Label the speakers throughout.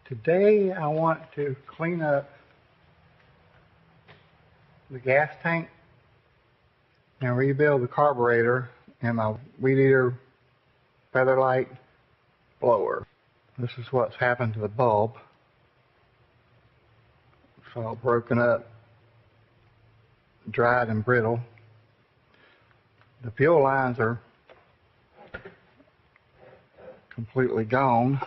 Speaker 1: Today I want to clean up the gas tank and rebuild the carburetor in my Weedeater Featherlite blower. This is what's happened to the bulb. It's all broken up, dried and brittle. The fuel lines are completely gone.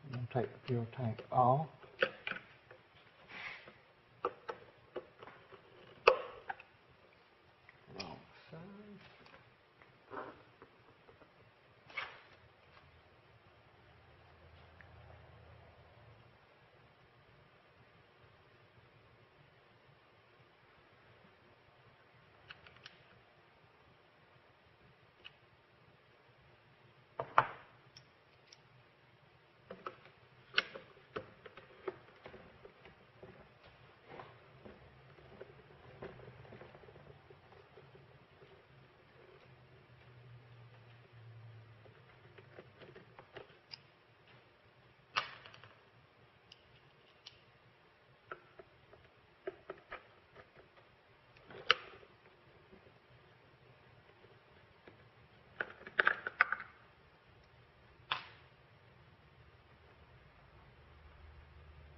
Speaker 1: I'm going to take the fuel tank off. Wrong side.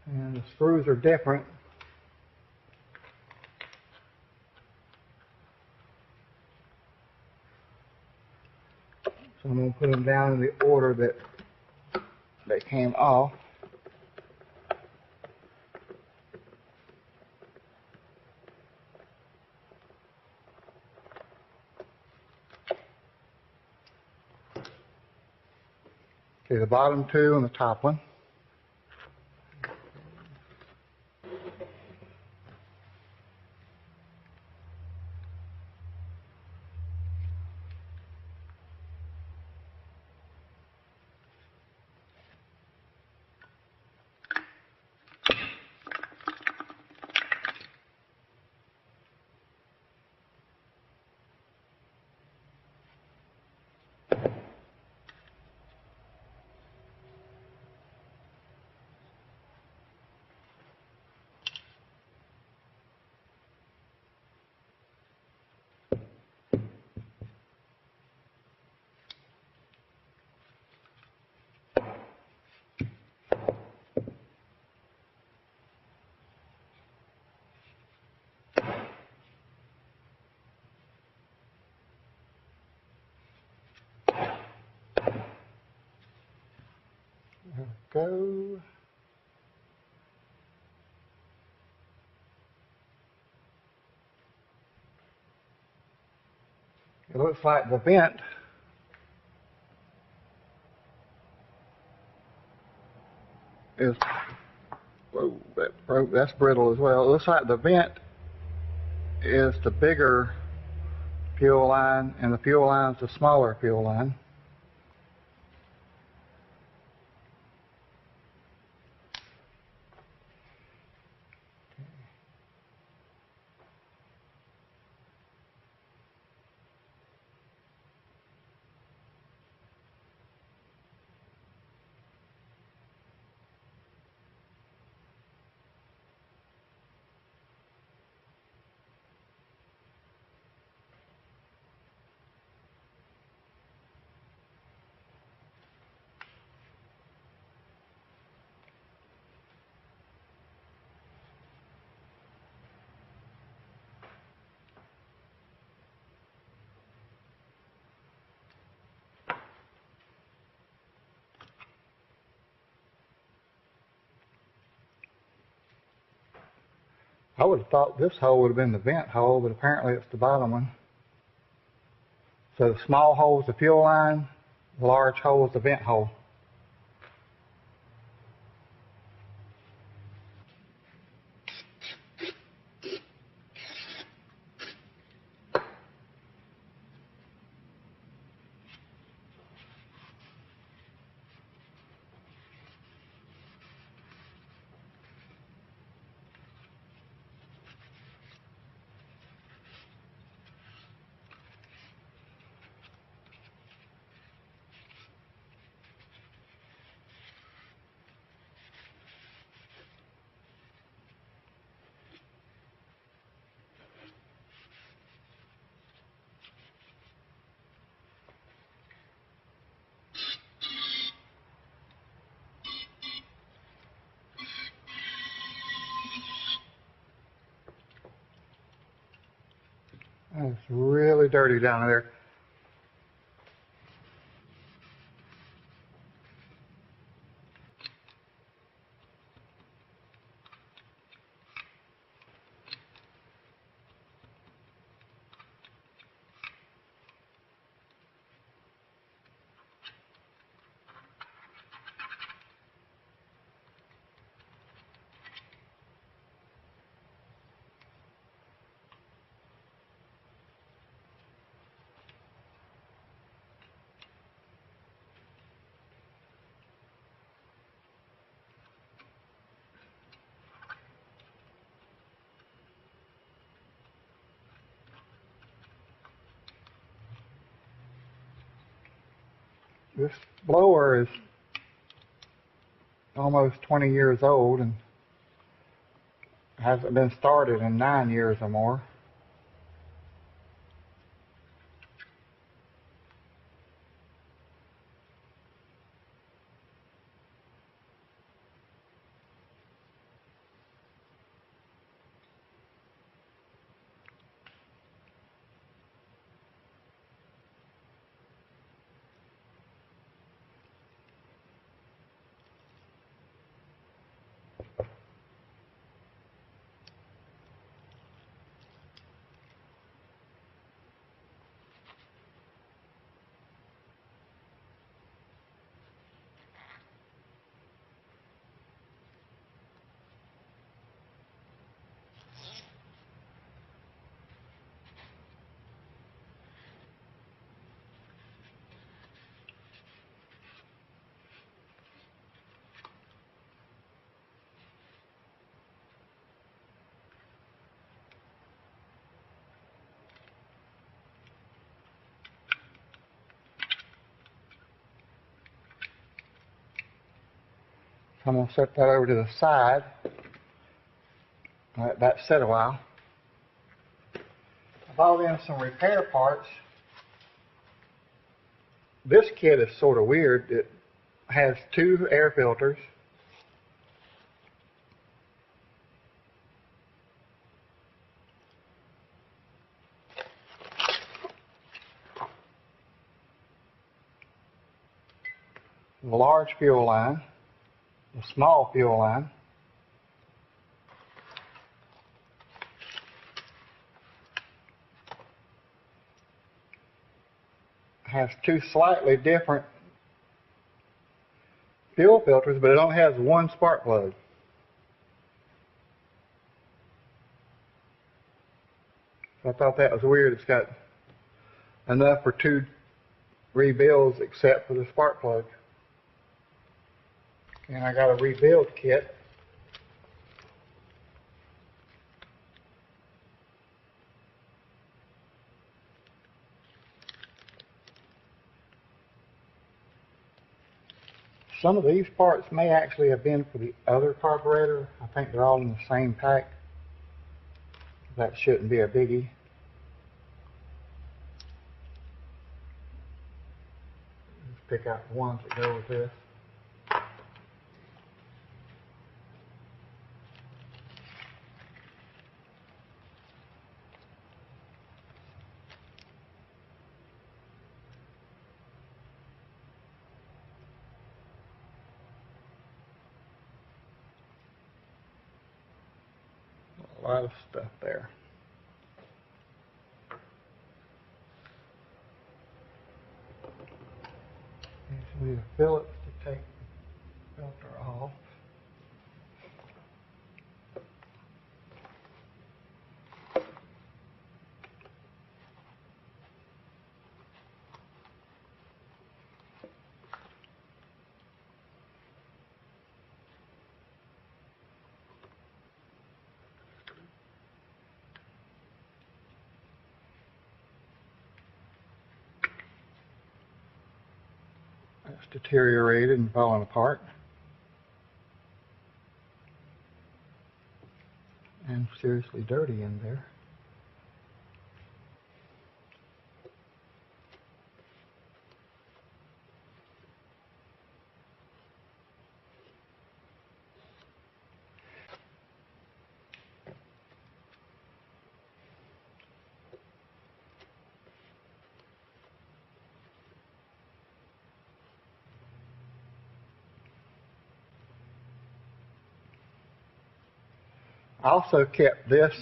Speaker 1: And the screws are different. So I'm going to put them down in the order that they came off. Okay, the bottom two and the top one. There we go. It looks like the vent is, whoa, that broke, that's brittle as well. It looks like the vent is the bigger fuel line and the fuel line is the smaller fuel line. I would have thought this hole would have been the vent hole, but apparently it's the bottom one. So the small hole is the fuel line, the large hole is the vent hole. It's really dirty down there. This blower is almost 20 years old and hasn't been started in 9 years or more. I'm going to set that over to the side. Let that sit a while. I bought in some repair parts. This kit is sort of weird. It has 2 air filters. The large fuel line, the small fuel line, has 2 slightly different fuel filters, but it only has 1 spark plug. So I thought that was weird. It's got enough for 2 rebuilds except for the spark plug. And I got a rebuild kit. Some of these parts may actually have been for the other carburetor. I think they're all in the same pack. That shouldn't be a biggie. Let's pick out the ones that go with this. A lot of stuff there. Usually the Phillips to take the filter off. It's deteriorated and falling apart. And seriously dirty in there. I also kept this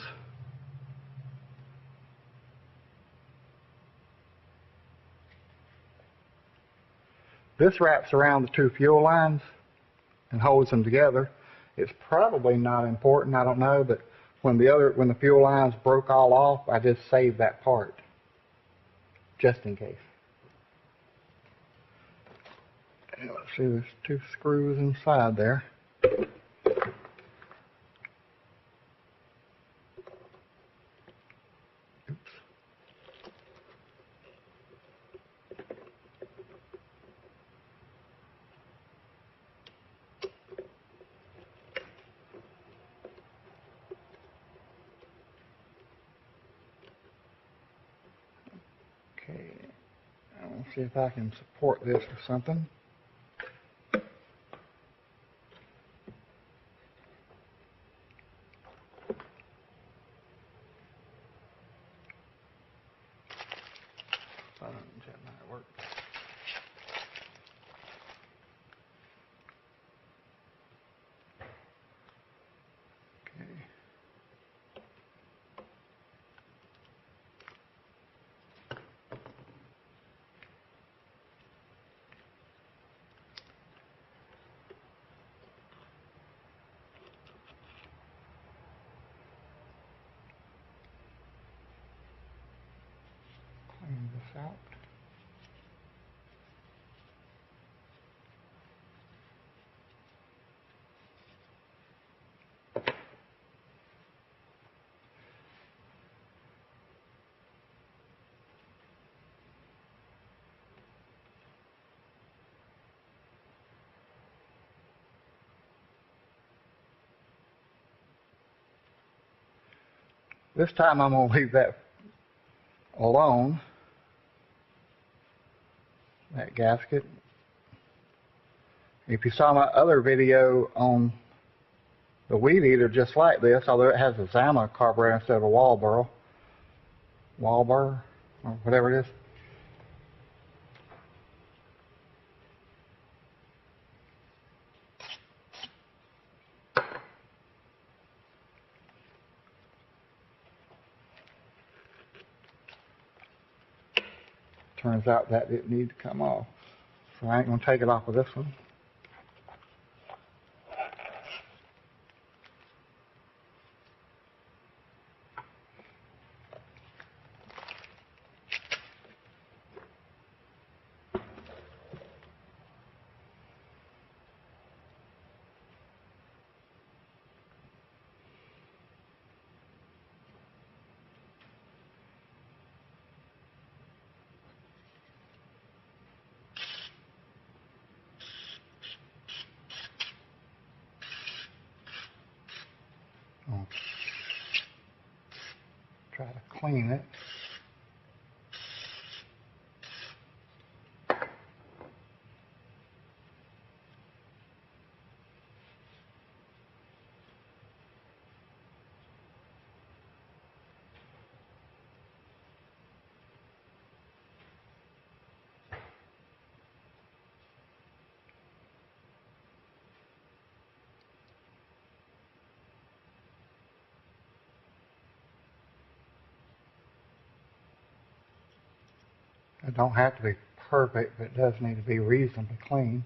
Speaker 1: wraps around the two fuel lines and holds them together. It's probably not important, I don't know, but when the fuel lines broke all off, I just saved that part, just in case. And let's see, there's two screws inside there. Oops. Okay, I'll see if I can support this or something. That might work. Okay. Clean this out. This time I'm going to leave that alone, that gasket. If you saw my other video on the Weedeater just like this, although it has a Zama carburetor instead of a Walbro, or whatever it is. Turns out that didn't need to come off. So I ain't going to take it off with this one. I'll try to clean it. It don't have to be perfect, but it does need to be reasonably clean.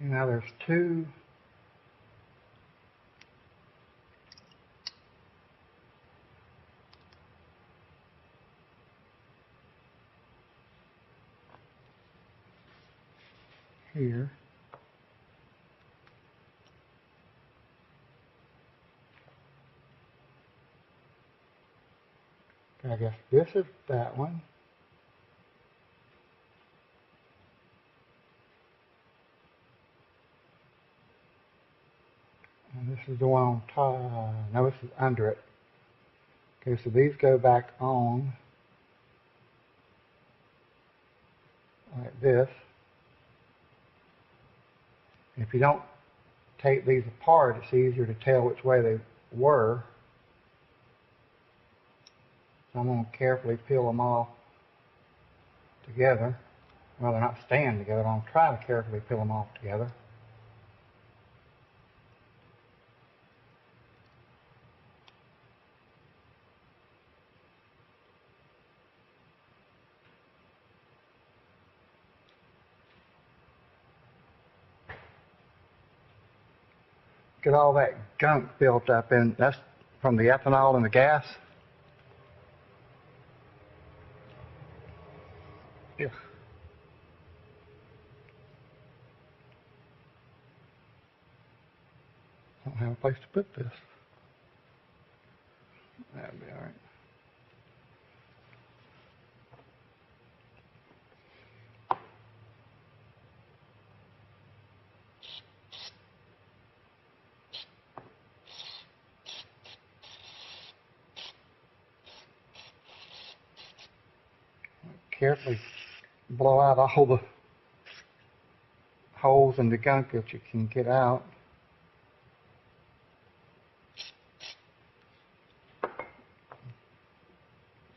Speaker 1: Now there's two here. I guess this is that one. And this is the one on top. No, this is under it. Okay, so these go back on like this. If you don't take these apart, it's easier to tell which way they were. So I'm going to carefully peel them off together. Well, they're not staying together, but I'm going to try to carefully peel them off together. Get all that gunk built up in, that's from the ethanol and the gas. Yeah. Don't have a place to put this. That'll be all right. Carefully blow out all the holes in the gunk that you can get out.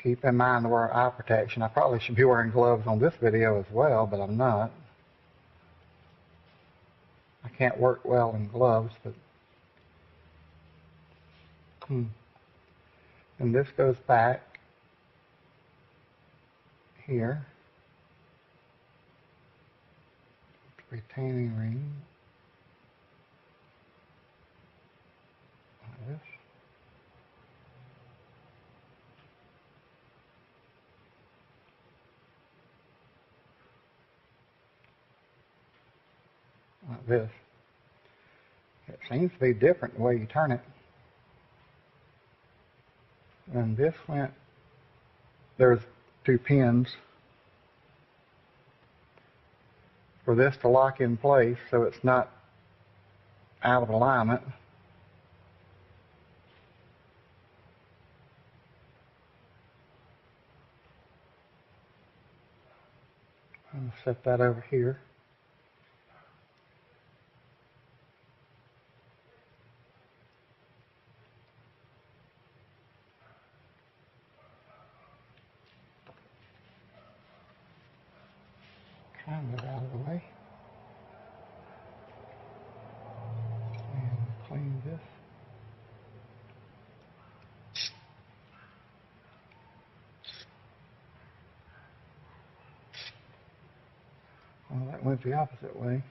Speaker 1: Keep in mind to wear eye protection. I probably should be wearing gloves on this video as well, but I'm not. I can't work well in gloves, but and this goes back here. Retaining ring. Like this. Like this. It seems to be different the way you turn it. And this went, there's two pins for this to lock in place so it's not out of alignment. I'm going to set that over here. Try and get out of the way. And clean this. Well, that went the opposite way.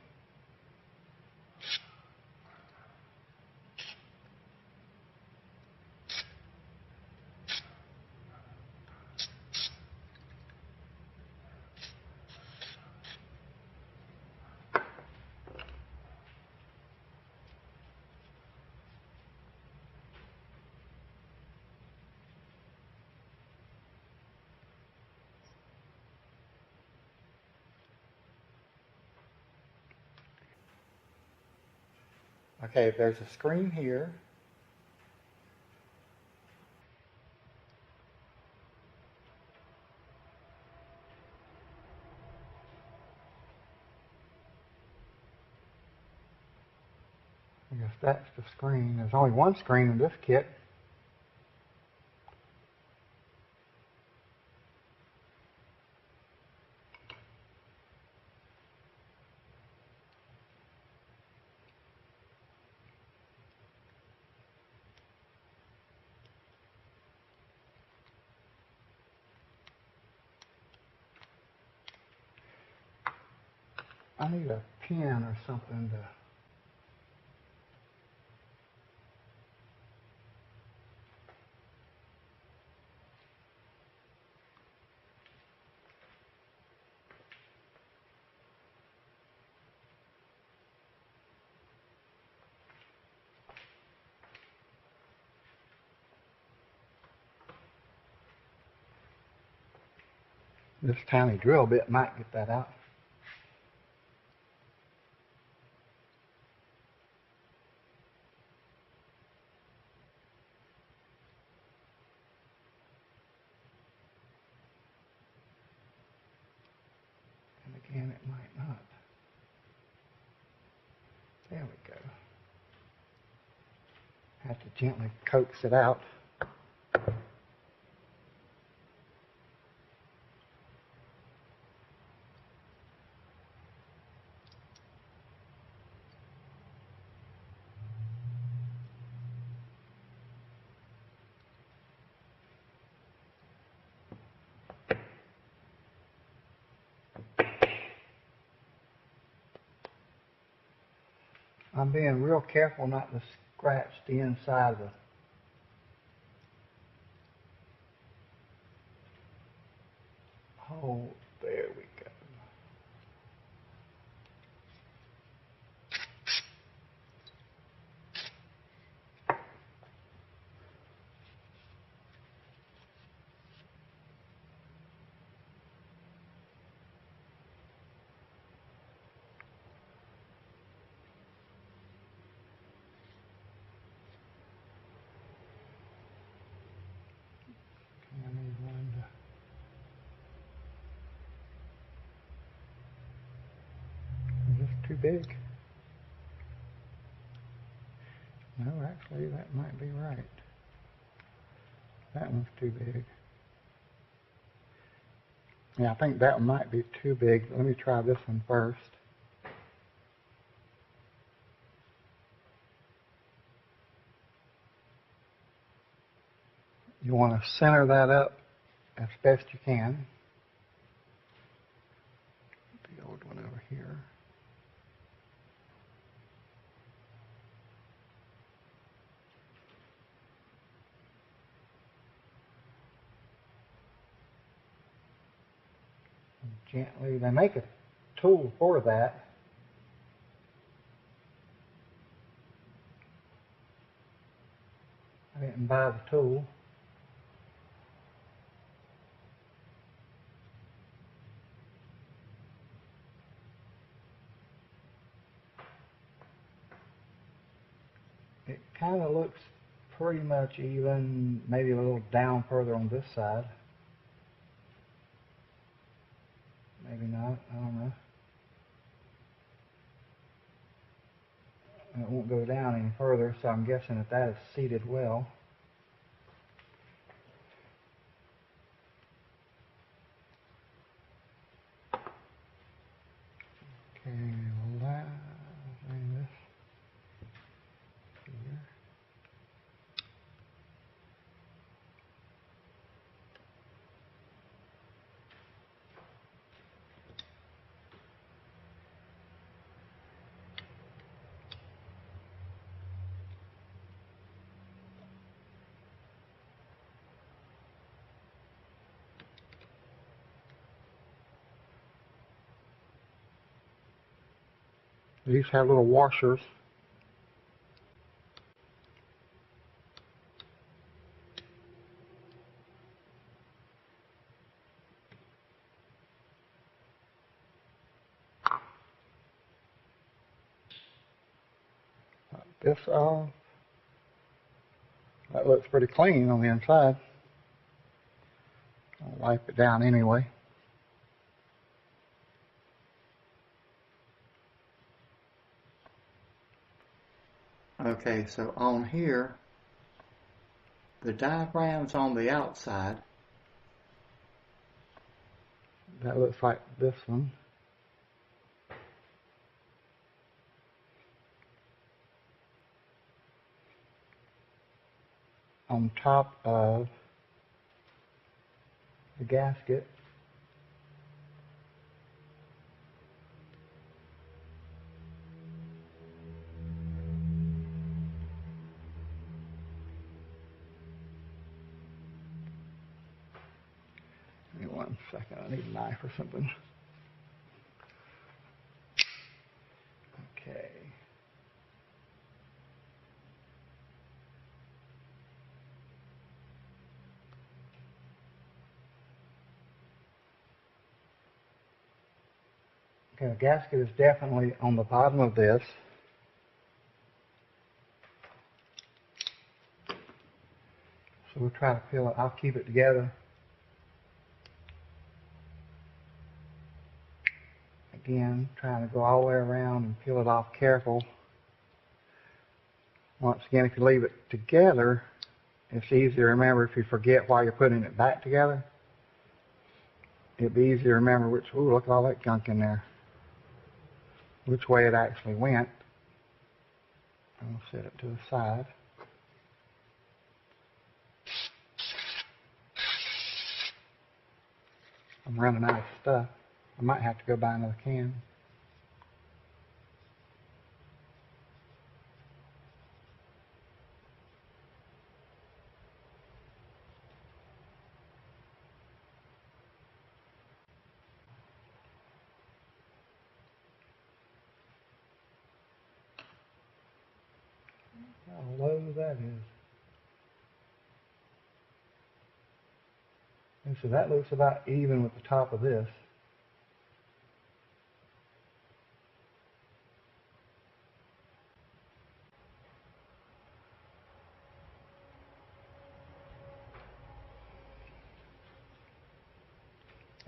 Speaker 1: Okay, there's a screen here. I guess that's the screen. There's only one screen in this kit. I need a can or something to... This tiny drill bit might get that out. And again, it might not. There we go. Have to gently coax it out. I'm being real careful not to scratch the inside of the hole. There we go. Is this too big? No, actually, that might be right. That one's too big. Yeah, I think that one might be too big. Let me try this one first. You want to center that up as best you can. The old one over here. Gently, they make a tool for that. I didn't buy the tool. It kind of looks pretty much even, maybe a little down further on this side. Maybe not, I don't know. And it won't go down any further, so I'm guessing that that is seated well. Okay, bring this here. These have little washers. This off. That looks pretty clean on the inside. I'll wipe it down anyway. Okay, so on here, the diaphragm's on the outside. That looks like this one. On top of the gasket. Give me 1 second, I need a knife or something. Okay. Okay, the gasket is definitely on the bottom of this. So we'll try to peel it. I'll keep it together. Again, trying to go all the way around and peel it off careful. Once again, if you leave it together, it's easy to remember if you forget while you're putting it back together. It'd be easy to remember which, ooh, look at all that gunk in there. Which way it actually went. I'll set it to the side. I'm running out of stuff. I might have to go buy another can. How low that is. And so that looks about even with the top of this.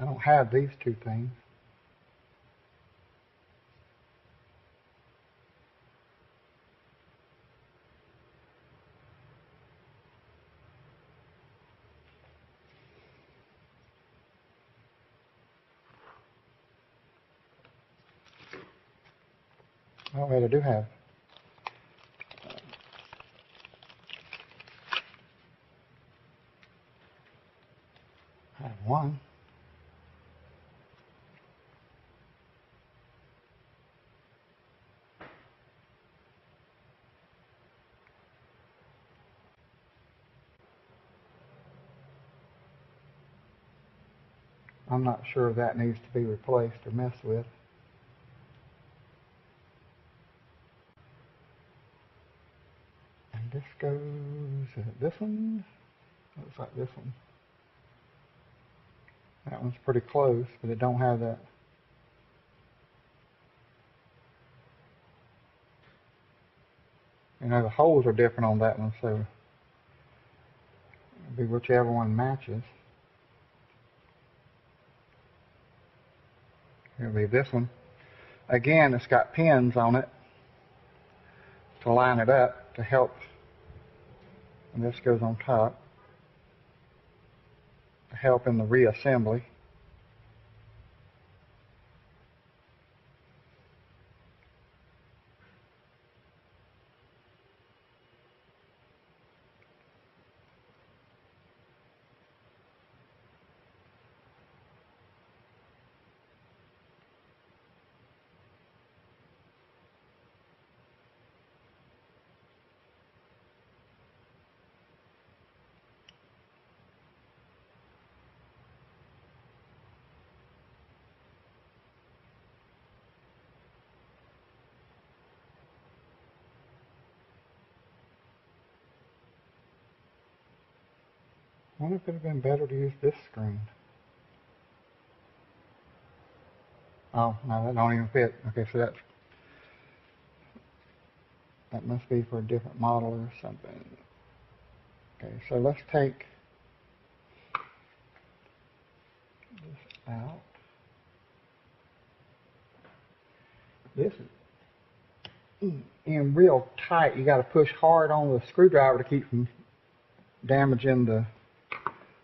Speaker 1: I don't have these two things. Oh, wait, I do have. I have one. I'm not sure if that needs to be replaced or messed with. And this goes, is it this one? Looks like this one. That one's pretty close, but it don't have that. You know, the holes are different on that one, so it'll be whichever one matches. It'll be this one. Again, it's got pins on it to line it up to help. And this goes on top to help in the reassembly. I wonder if it would have been better to use this screen. Oh, no, that don't even fit. Okay, so that must be for a different model or something. Okay, so let's take this out. This is in real tight. You got to push hard on the screwdriver to keep from damaging the.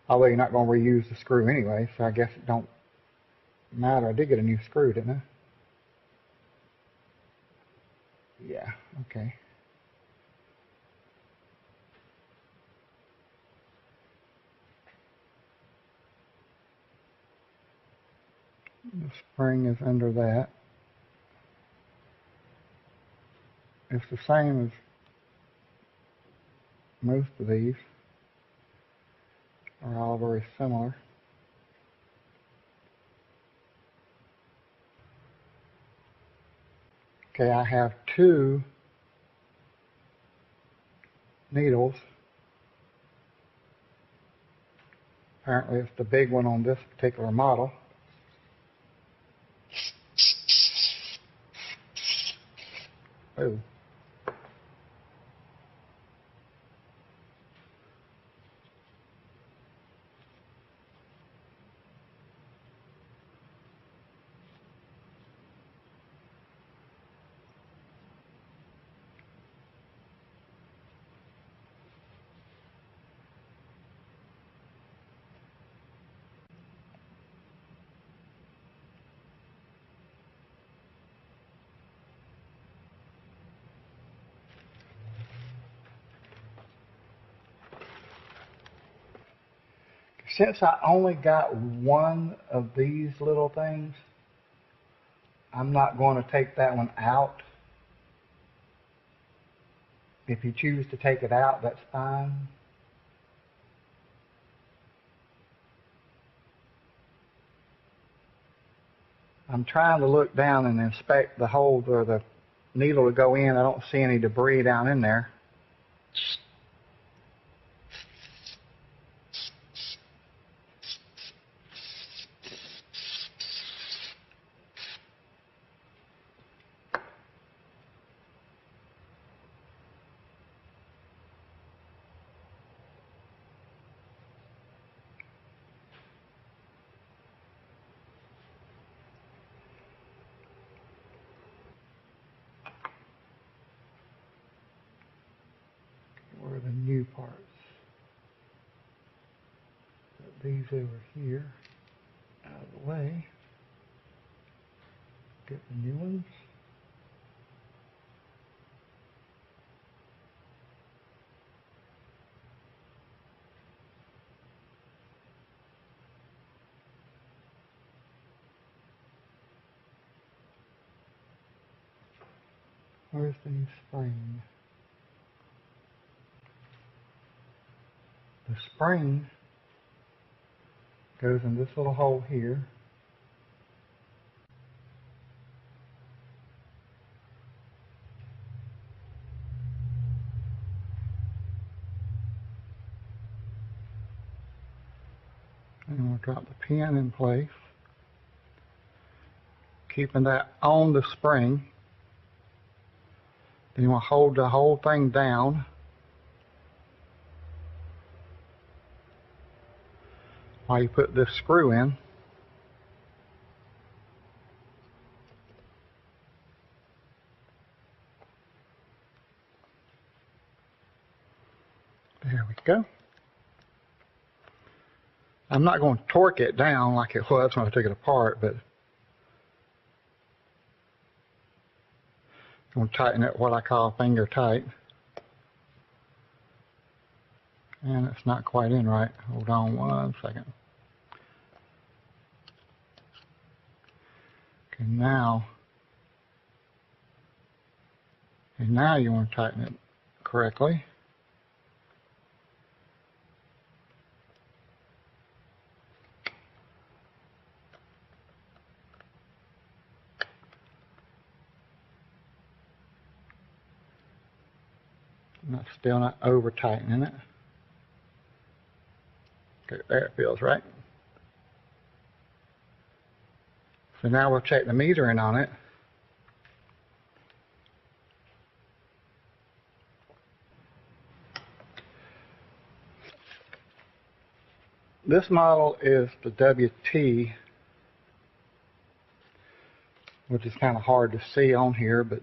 Speaker 1: Although you're not going to reuse the screw anyway, so I guess it don't matter. I did get a new screw, didn't I? Yeah, okay. The spring is under that. It's the same as most of these. Are all very similar. Okay, I have two needles. Apparently it's the big one on this particular model. Ooh. Since I only got one of these little things, I'm not going to take that one out. If you choose to take it out, that's fine. I'm trying to look down and inspect the hole where the needle to go in. I don't see any debris down in there. Where are the new parts? Put these over here, out of the way. Get the new ones. Where's the new spring? The spring goes in this little hole here. And we'll drop the pin in place, keeping that on the spring. Then you want to hold the whole thing down while you put this screw in. There we go. I'm not going to torque it down like it was when I took it apart, but I'm going to tighten it what I call finger tight. And it's not quite in right. Hold on one second. Okay, now you want to tighten it correctly. Still not over tightening it. Okay, there it feels right. So now we'll check the metering on it. This model is the WT, which is kind of hard to see on here, but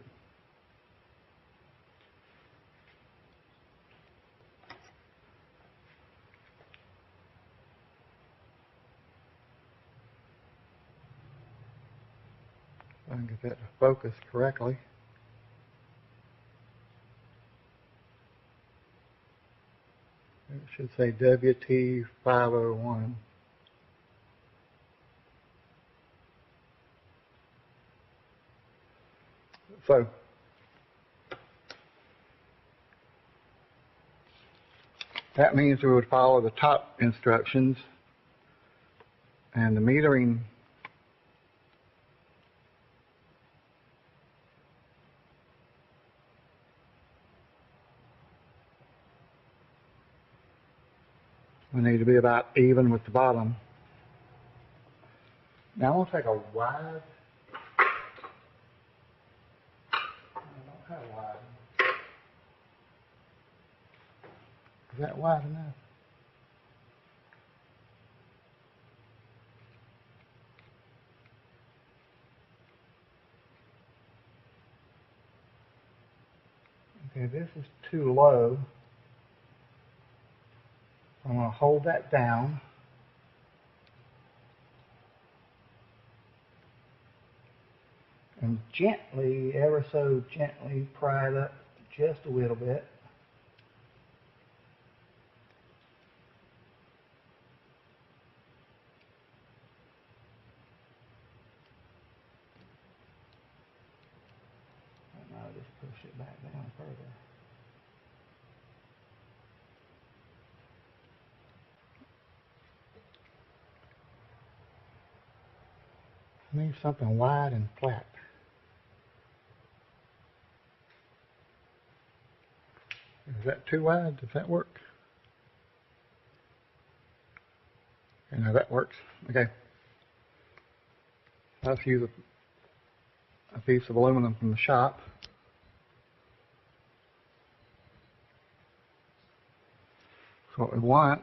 Speaker 1: I can get that to focus correctly. It should say WT-501. So that means we would follow the top instructions, and the metering We need to be about even with the bottom. Now I'm going to take a wide. I don't have wide. Is that wide enough? Okay, this is too low. I'm going to hold that down. And gently, ever so gently, pry it up just a little bit. And now just push it back down further. I need something wide and flat. Is that too wide? Does that work? Okay, now that works. Okay. Let's use a piece of aluminum from the shop. So what we want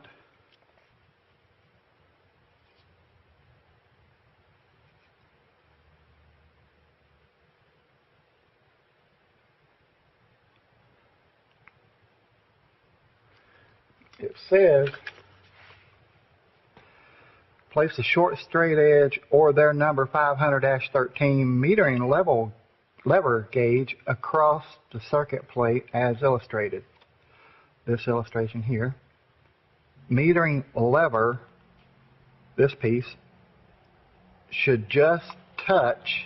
Speaker 1: it says place a short straight edge or their number 500-13 metering lever gauge across the circuit plate as illustrated. This illustration here. Metering lever, this piece, should just touch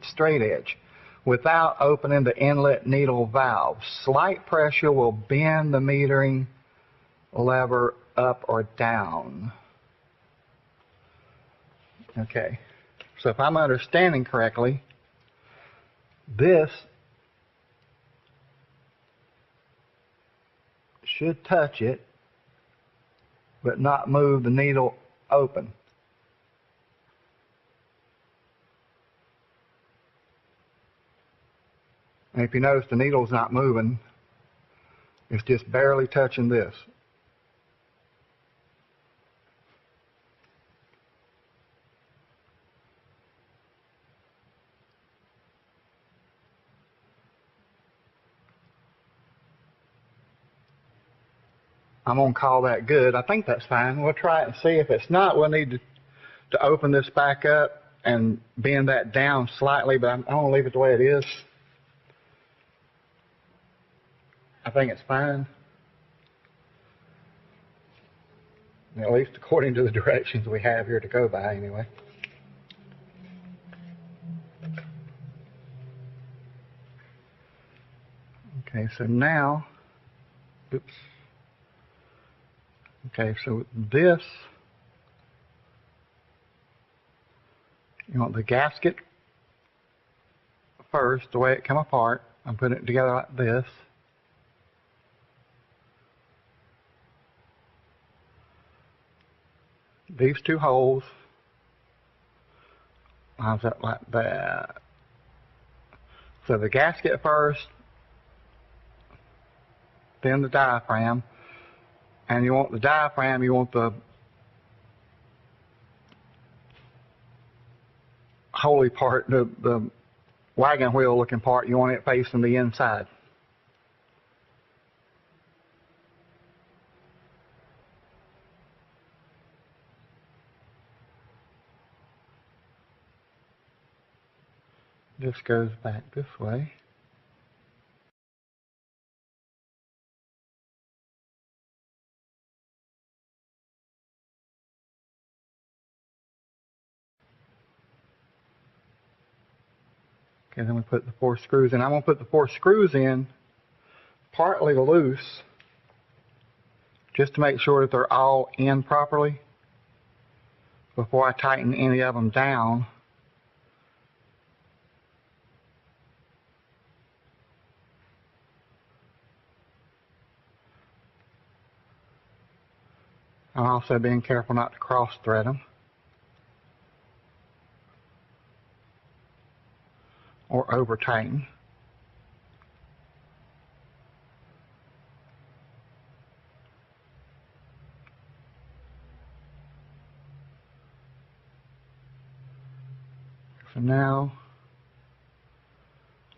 Speaker 1: straight edge without opening the inlet needle valve. Slight pressure will bend the metering lever up or down. Okay, so if I'm understanding correctly, this should touch it but not move the needle open. And if you notice, the needle's not moving, it's just barely touching this. I'm going to call that good. I think that's fine. We'll try it and see. If it's not, we'll need to open this back up and bend that down slightly, but I'm going to leave it the way it is. I think it's fine. At least according to the directions we have here to go by, anyway. Okay, so now, oops. Okay, so this, you want the gasket first, the way it come apart. I'm putting it together like this. These two holes lines up like that. So the gasket first, then the diaphragm. And you want the diaphragm, you want the holy part, the wagon wheel looking part, you want it facing the inside. This goes back this way. Okay, then we put the 4 screws in. I'm going to put the 4 screws in partly loose just to make sure that they're all in properly before I tighten any of them down. I'm also being careful not to cross thread them or over tighten. So now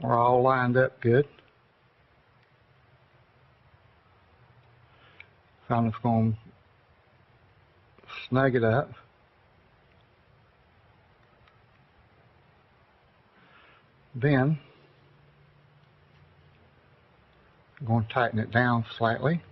Speaker 1: we're all lined up good. So I'm just going to snug it up. Then I'm going to tighten it down slightly.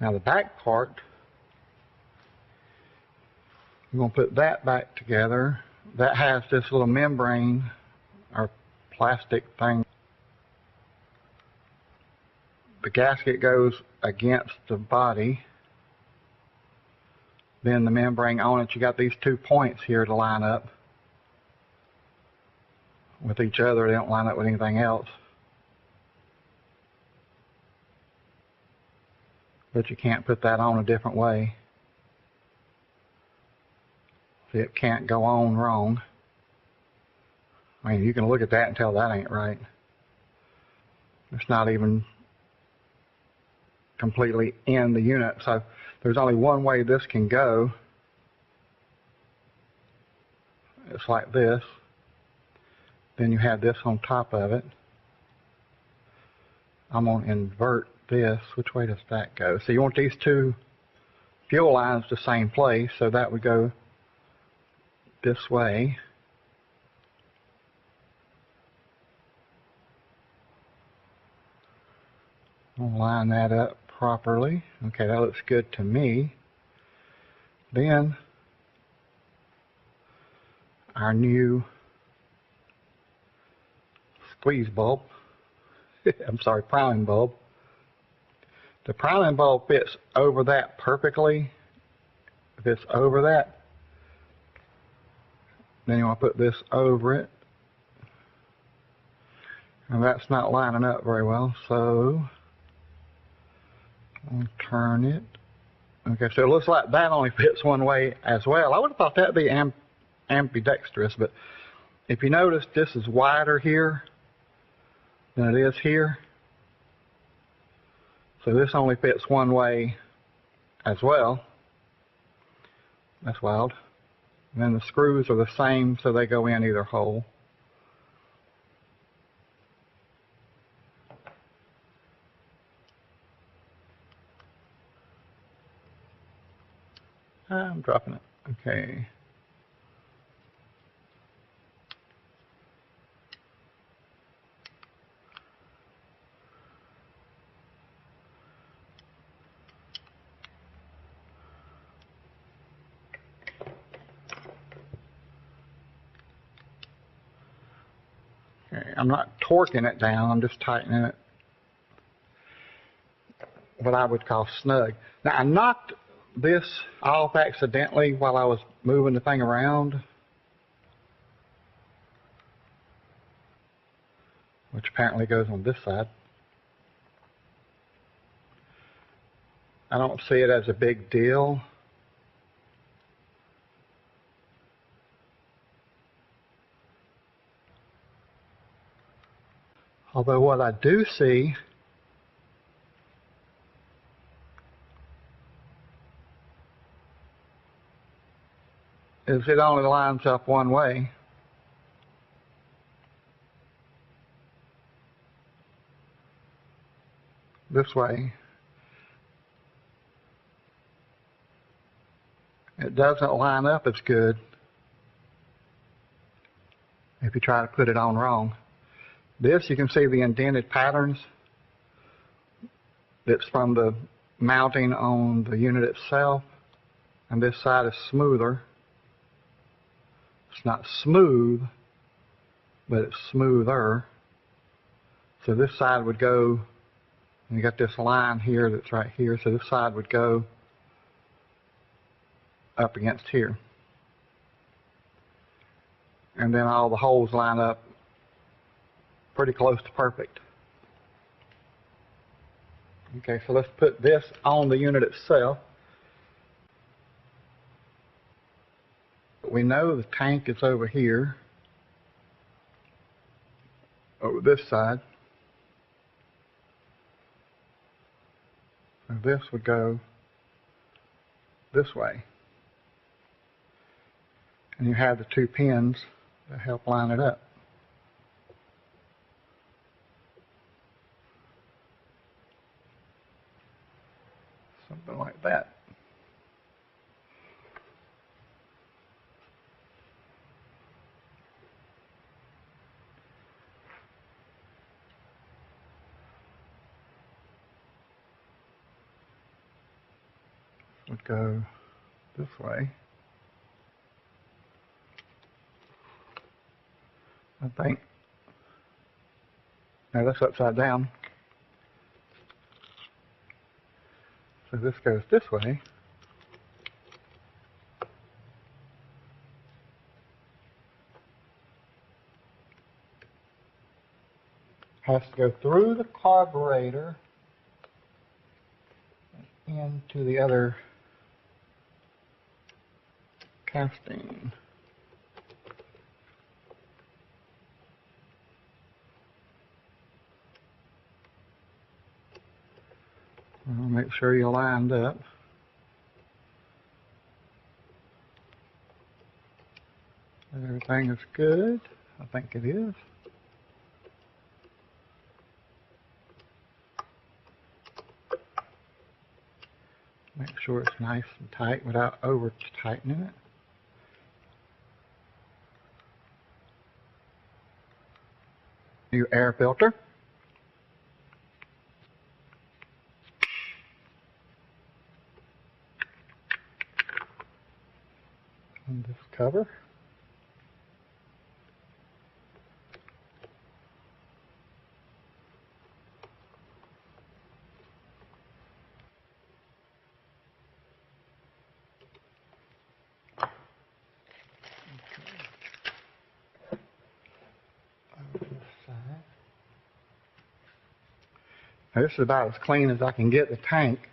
Speaker 1: Now the back part, I'm going to put that back together. That has this little membrane or plastic thing. The gasket goes against the body. Then the membrane on it, you got these 2 points here to line up with each other. They don't line up with anything else. But you can't put that on a different way. See, it can't go on wrong. I mean, you can look at that and tell that ain't right. It's not even completely in the unit. So there's only one way this can go. It's like this. Then you have this on top of it. I'm going to invert this. Which way does that go? So you want these two fuel lines the same place, so that would go this way. I'll line that up properly. Okay, that looks good to me. Then our new squeeze bulb, I'm sorry, priming bulb. The priming bulb fits over that perfectly. If it's over that, then you want to put this over it. And that's not lining up very well, so I'll turn it. Okay, so it looks like that only fits one way as well. I would have thought that'd be ambidextrous, but if you notice, this is wider here than it is here. So this only fits one way as well. That's wild. And then the screws are the same, so they go in either hole. I'm dropping it. Okay. I'm not torquing it down, I'm just tightening it what I would call snug. Now I knocked this off accidentally while I was moving the thing around, which apparently goes on this side. I don't see it as a big deal. Although what I do see is it only lines up one way. This way. It doesn't line up as good if you try to put it on wrong. This, you can see the indented patterns. That's from the mounting on the unit itself. And this side is smoother. It's not smooth, but it's smoother. So this side would go, and you got this line here that's right here, so this side would go up against here. And then all the holes line up pretty close to perfect. Okay, so let's put this on the unit itself. We know the tank is over here, over this side. So this would go this way. And you have the two pins to help line it up. Something like that. Would go this way. I think. No, that's upside down. So this goes this way. Has to go through the carburetor into the other casting. I'll make sure you're lined up. Everything is good. I think it is. Make sure it's nice and tight without over tightening it. New air filter. And this cover. Now, this is about as clean as I can get the tank.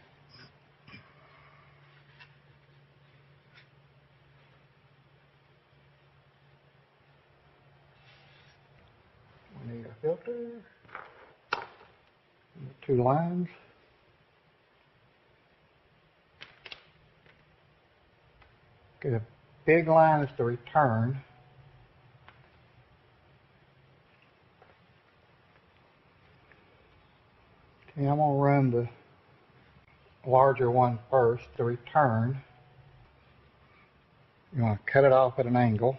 Speaker 1: We need a filter, two lines. Okay, the big line is the return. Okay, I'm going to run the larger one first, the return. You want to cut it off at an angle.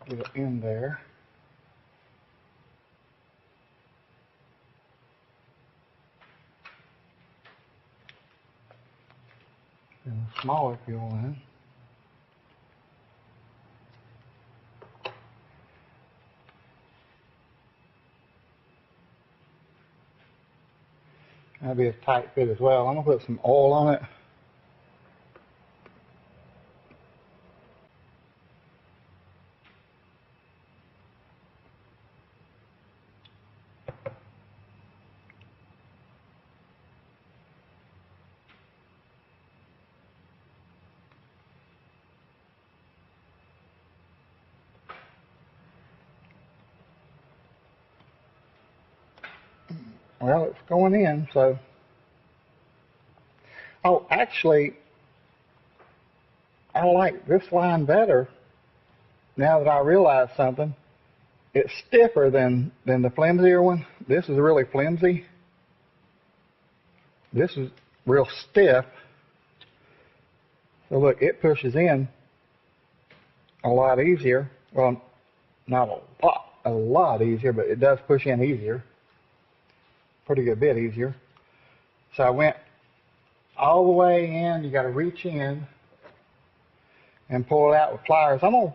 Speaker 1: Get it in there. And a smaller fuel line. That'll be a tight fit as well. I'm going to put some oil on it. Well, it's going in, so. Oh, actually, I like this line better now that I realize something. It's stiffer than the flimsier one. This is really flimsy. This is real stiff. So look, it pushes in a lot easier. Well, not a lot easier, but it does push in easier. Pretty good bit easier. So I went all the way in. You got to reach in, and pull it out with pliers. I'm going to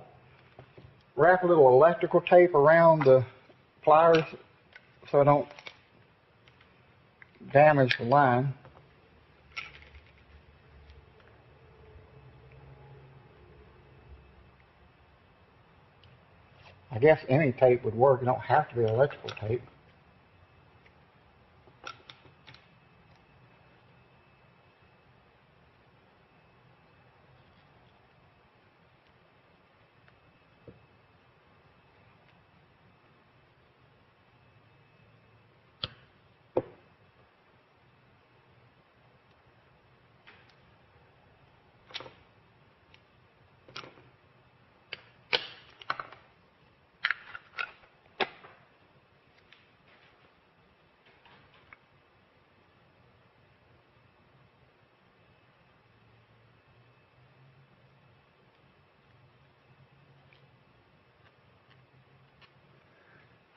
Speaker 1: wrap a little electrical tape around the pliers so I don't damage the line. I guess any tape would work. It don't have to be electrical tape.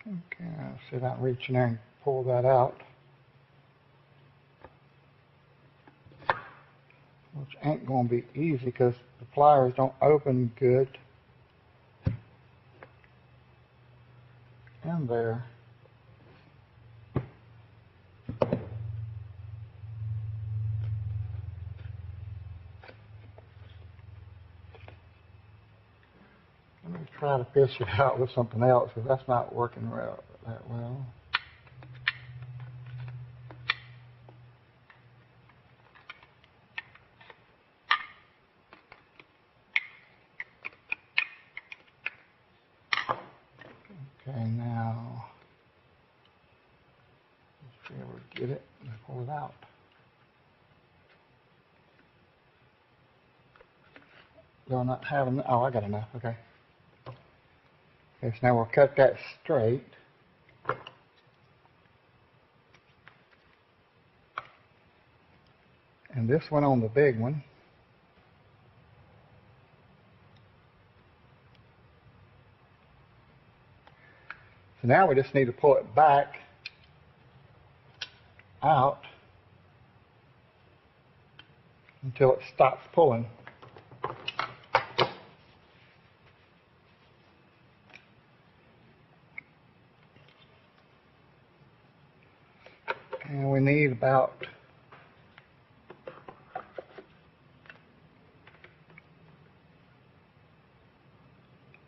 Speaker 1: Okay, I'll see about reaching there and pull that out. Which ain't going to be easy because the pliers don't open good in there. Let me try to fish it out with something else because that's not working that well. Okay, now let's be able to get it and pull it out. Do I not have enough? Oh, I got enough. Okay. Okay, so now we'll cut that straight. And this one on the big one. So now we just need to pull it back out until it stops pulling. And we need about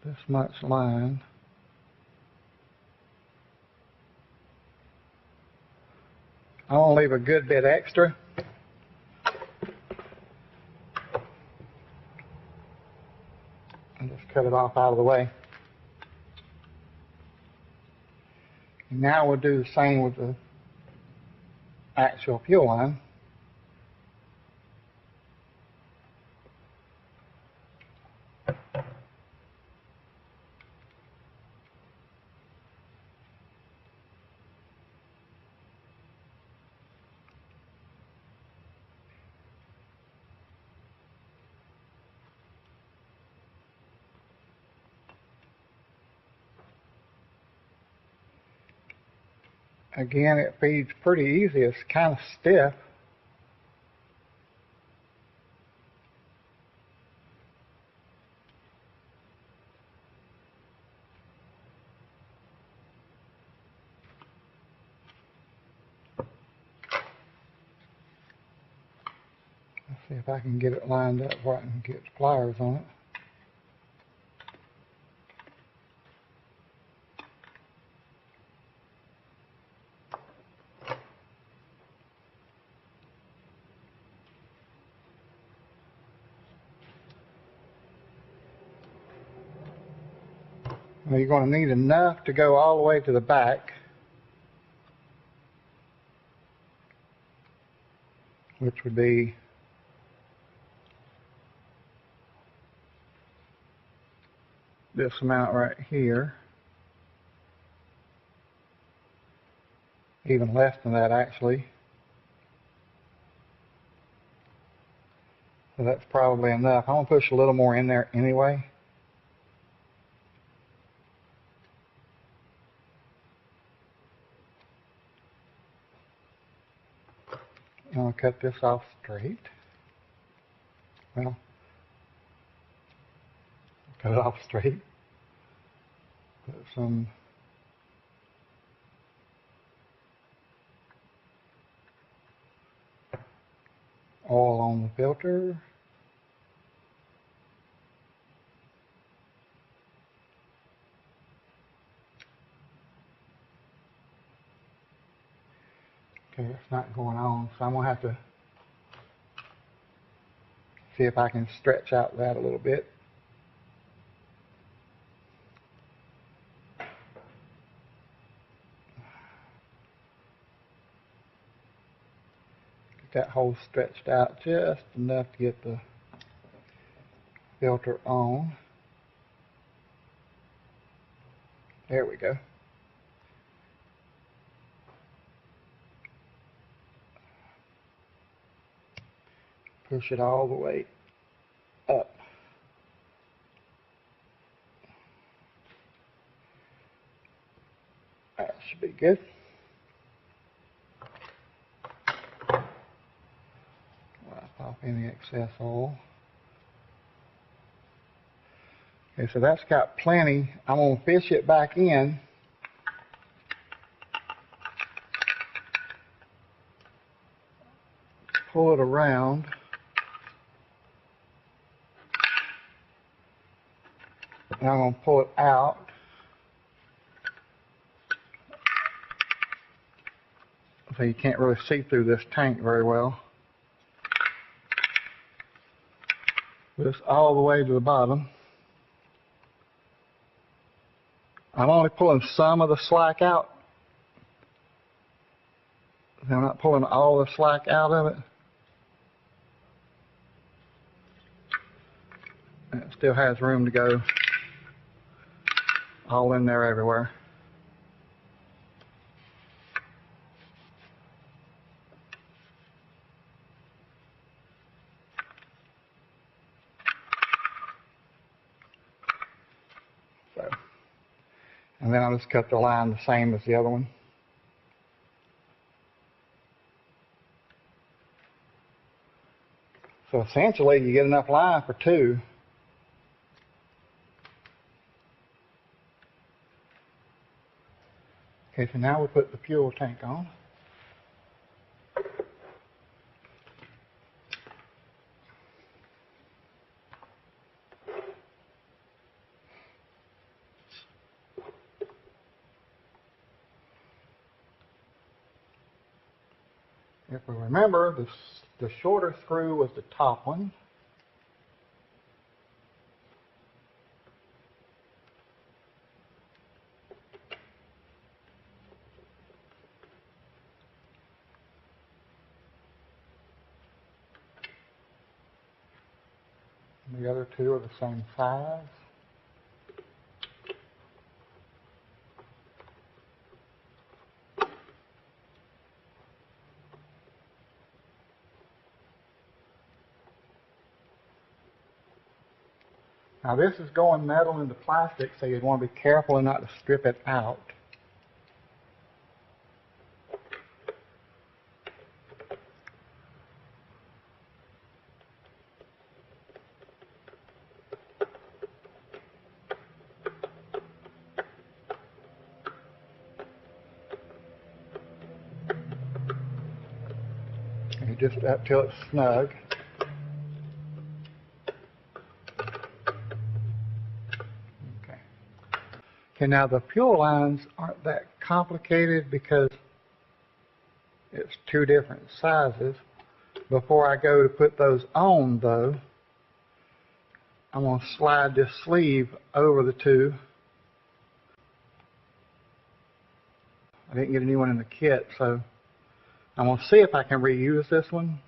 Speaker 1: this much line. I want to leave a good bit extra. And just cut it off out of the way. And now we'll do the same with the actual fuel line. Again, it feeds pretty easy. It's kind of stiff. Let's see if I can get it lined up where I can get pliers on it. Now you're going to need enough to go all the way to the back, which would be this amount right here. Even less than that, actually. So that's probably enough. I'm going to push a little more in there anyway. I'm going to cut this off straight. Well, cut it off straight. Put some oil on the filter. Okay, it's not going on, so I'm going to have to see if I can stretch out that a little bit. Get that hole stretched out just enough to get the filter on. There we go. Push it all the way up. That should be good. Wipe off any excess oil. Okay, so that's got plenty. I'm going to fish it back in. Pull it around. And I'm going to pull it out. So you can't really see through this tank very well. This all the way to the bottom. I'm only pulling some of the slack out. I'm not pulling all the slack out of it. And it still has room to go all in there everywhere. So, and then I'll just cut the line the same as the other one. So essentially you get enough line for two. Okay, so now we put the fuel tank on. If we remember, the shorter screw was the top one. And the other two are the same size. Now this is going metal into plastic, so you'd want to be careful and not to strip it out. And you just up till it's snug. Okay, now the fuel lines aren't that complicated because it's two different sizes. Before I go to put those on though, I'm going to slide this sleeve over the two. I didn't get a new one in the kit, so I'm going to see if I can reuse this one.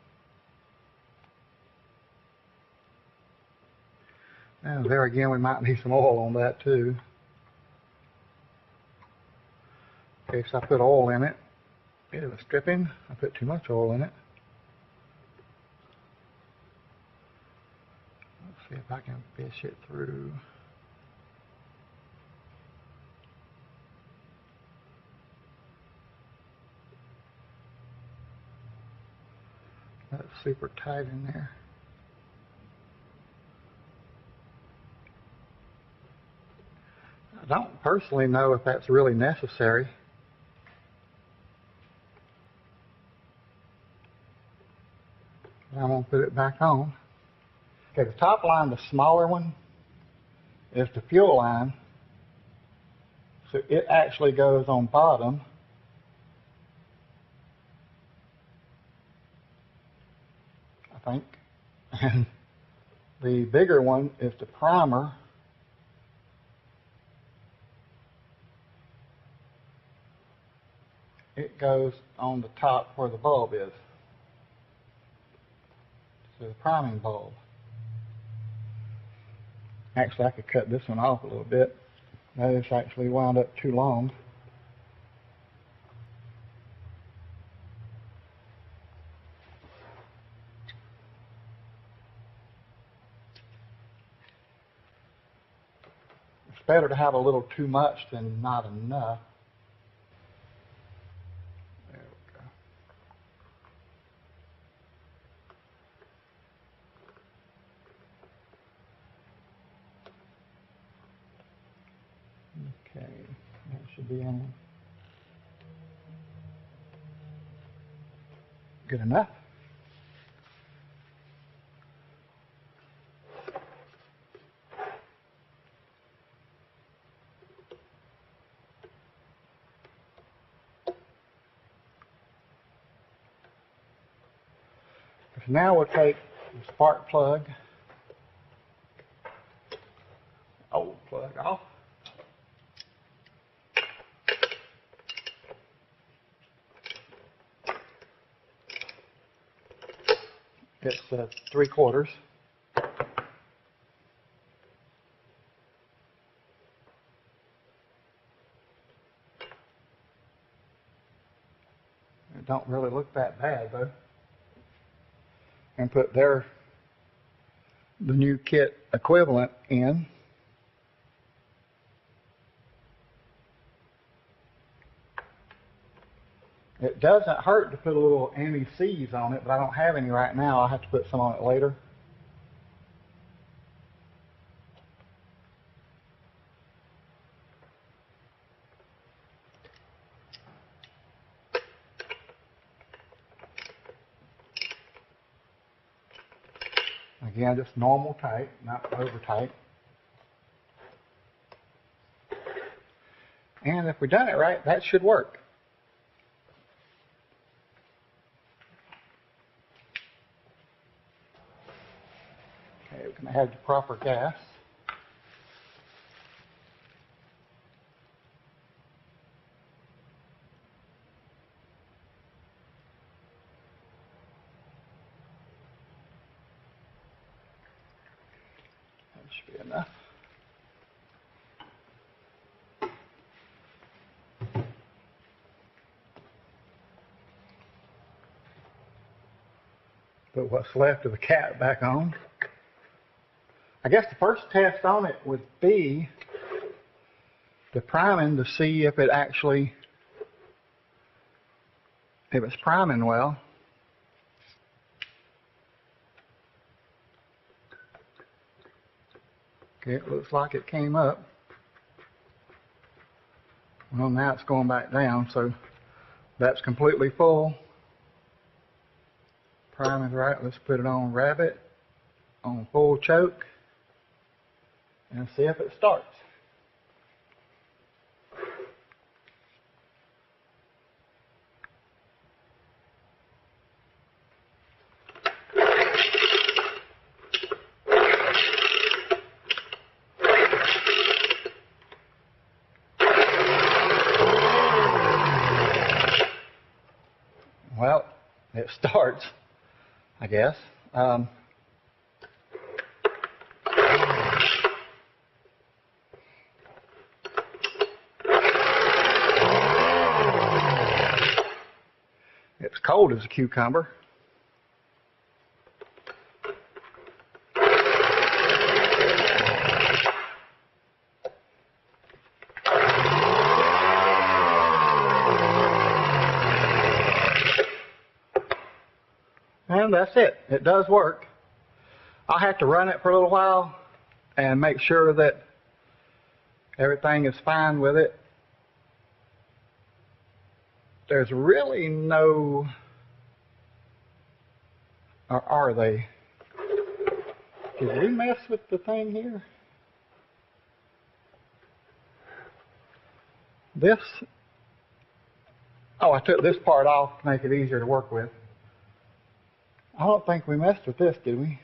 Speaker 1: And there again, we might need some oil on that too. Okay, so I put oil in it. It was dripping. I put too much oil in it. Let's see if I can fish it through. That's super tight in there. don't personally know if that's really necessary. I'm going to put it back on. Okay, the top line, the smaller one, is the fuel line. So it actually goes on bottom. I think. And the bigger one is the primer. It goes on the top where the bulb is. So the priming bulb. Actually, I could cut this one off a little bit. That is actually wound up too long. It's better to have a little too much than not enough. There we go. Okay, that should be on. Good enough. So now we'll take the spark plug, old plug off. It's 3/4. It don't really look that bad though. And put the new kit equivalent in. It doesn't hurt to put a little anti-seize on it, but I don't have any right now. I'll have to put some on it later. Again, just normal tight, not over tight. And if we've done it right, that should work. Okay, we're going to have the proper gas. That should be enough. Put what's left of the cap back on. I guess the first test on it would be the priming to see if it actually, if it's priming well. Okay, it looks like it came up. Well, now it's going back down, so that's completely full. Priming's right. Let's put it on rabbit, on full choke, and see if it starts. Well, it starts, I guess. It's cold as a cucumber. And that's it. It does work. I'll have to run it for a little while and make sure that Everything is fine with it. There's really no, or are they? Did we mess with the thing here? This, oh, I took this part off to make it easier to work with. I don't think we messed with this, did we?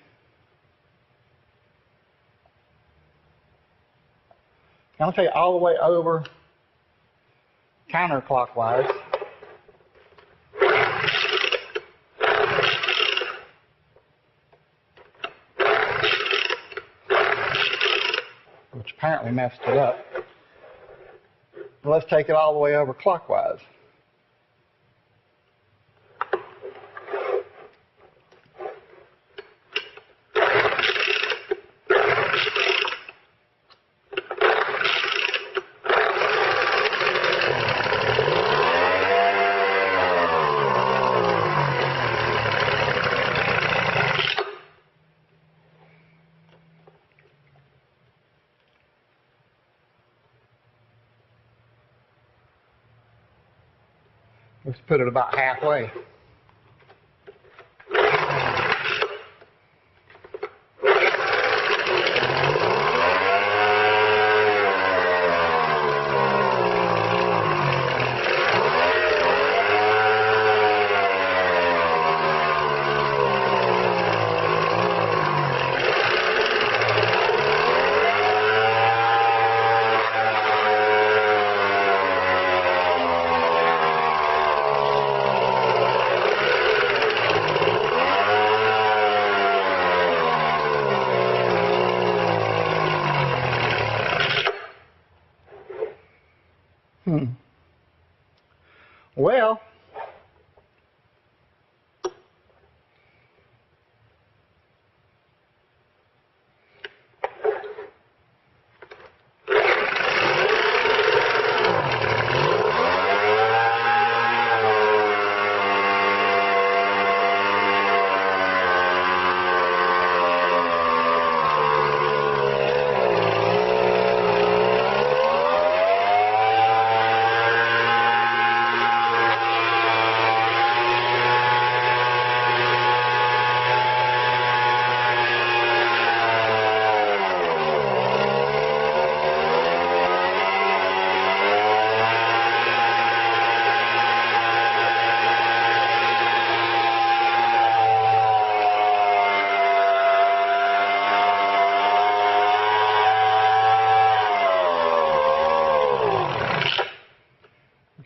Speaker 1: I'll take it all the way over counterclockwise. Which apparently messed it up. Let's take it all the way over clockwise. Let's put it about halfway. Well,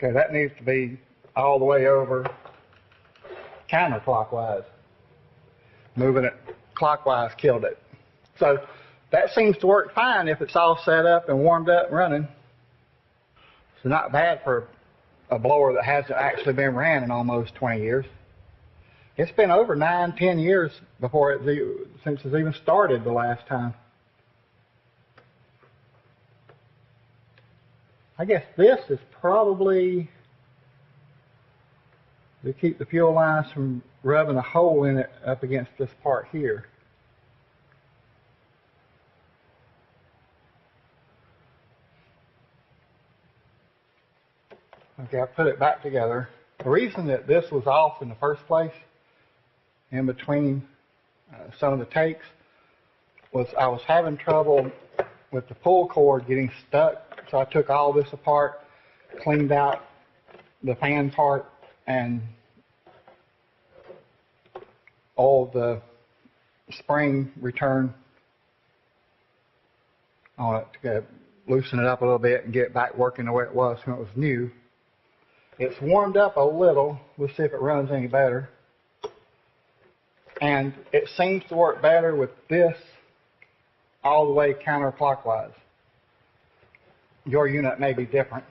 Speaker 1: okay, that needs to be all the way over counterclockwise. Moving it clockwise killed it. So that seems to work fine if it's all set up and warmed up and running. So not bad for a blower that hasn't actually been ran in almost 20 years. It's been over 9-10 years before since it's even started the last time. I guess this is probably to keep the fuel lines from rubbing a hole in it up against this part here. Okay, I put it back together. The reason that this was off in the first place, in between some of the takes, was I was having trouble with the pull cord getting stuck. So I took all this apart, cleaned out the fan part, and all the spring return on it to loosen it up a little bit and get it back working the way it was when it was new. It's warmed up a little. We'll see if it runs any better. And it seems to work better with this all the way counterclockwise. Your unit may be different.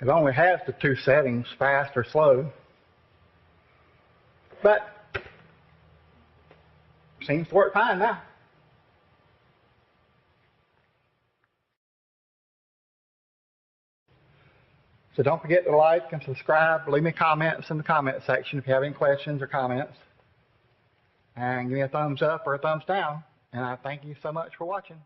Speaker 1: It only has the two settings, fast or slow. But seems to work fine now. So don't forget to like and subscribe. Leave me comments in the comment section if you have any questions or comments. And give me a thumbs up or a thumbs down. And I thank you so much for watching.